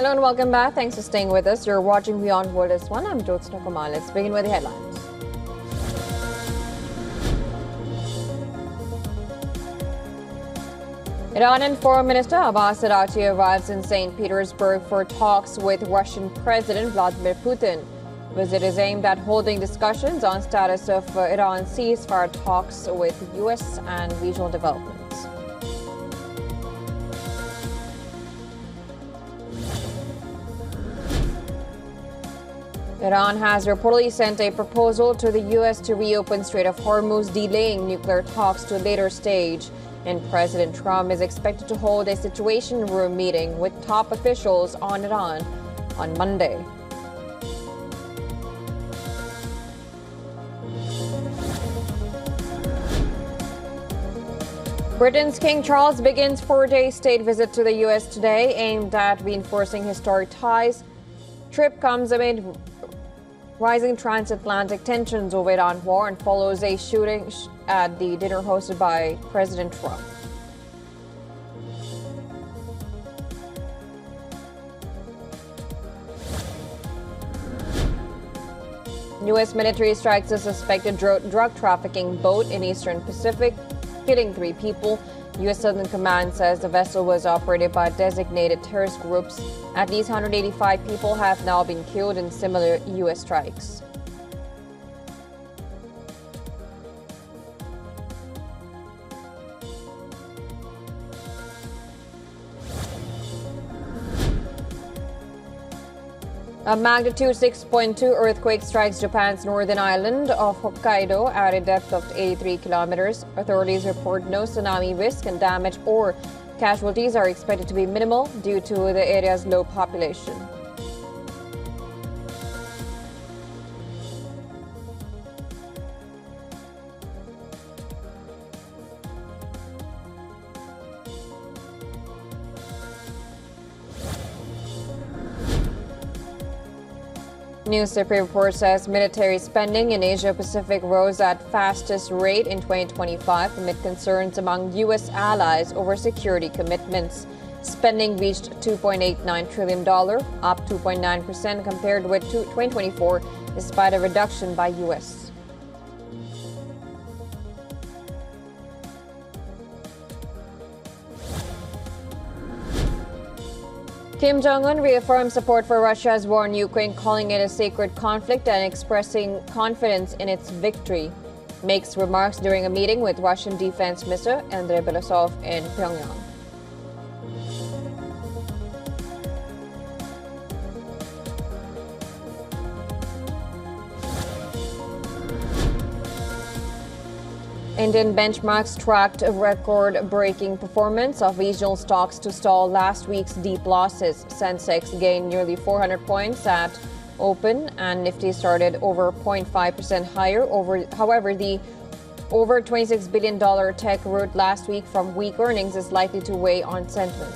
Hello and welcome back. Thanks for staying with us. You're watching WION The World. I'm Jyotsna Kumar. Let's begin with the headlines. Iranian Foreign Minister Abbas Araghchi arrives in St. Petersburg for talks with Russian President Vladimir Putin. Visit is aimed at holding discussions on status of Iran's ceasefire talks with U.S. and regional developments. Iran has reportedly sent a proposal to the U.S. to reopen Strait of Hormuz, delaying nuclear talks to a later stage. And President Trump is expected to hold a Situation Room meeting with top officials on Iran on Monday. Britain's King Charles begins four-day state visit to the U.S. today, aimed at reinforcing historic ties. Trip comes amid rising transatlantic tensions over Iran war and follows a shooting at the dinner hosted by President Trump. U.S. military strikes a suspected drug trafficking boat in Eastern Pacific, killing 3 people. U.S. Southern Command says the vessel was operated by designated terrorist groups. At least 185 people have now been killed in similar U.S. strikes. A magnitude 6.2 earthquake strikes Japan's northern island of Hokkaido at a depth of 83 kilometers. Authorities report no tsunami risk and damage or casualties are expected to be minimal due to the area's low population. Newspaper report says military spending in Asia-Pacific rose at fastest rate in 2025 amid concerns among U.S. allies over security commitments. Spending reached $2.89 trillion, up 2.9% compared with 2024, despite a reduction by U.S. Kim Jong-un reaffirmed support for Russia's war in Ukraine, calling it a sacred conflict and expressing confidence in its victory. Makes remarks during a meeting with Russian Defense Minister Andrei Belousov in Pyongyang. Indian benchmarks tracked a record-breaking performance of regional stocks to stall last week's deep losses. Sensex gained nearly 400 points at open, and Nifty started over 0.5% higher. However, the over $26 billion tech rout last week from weak earnings is likely to weigh on sentiment.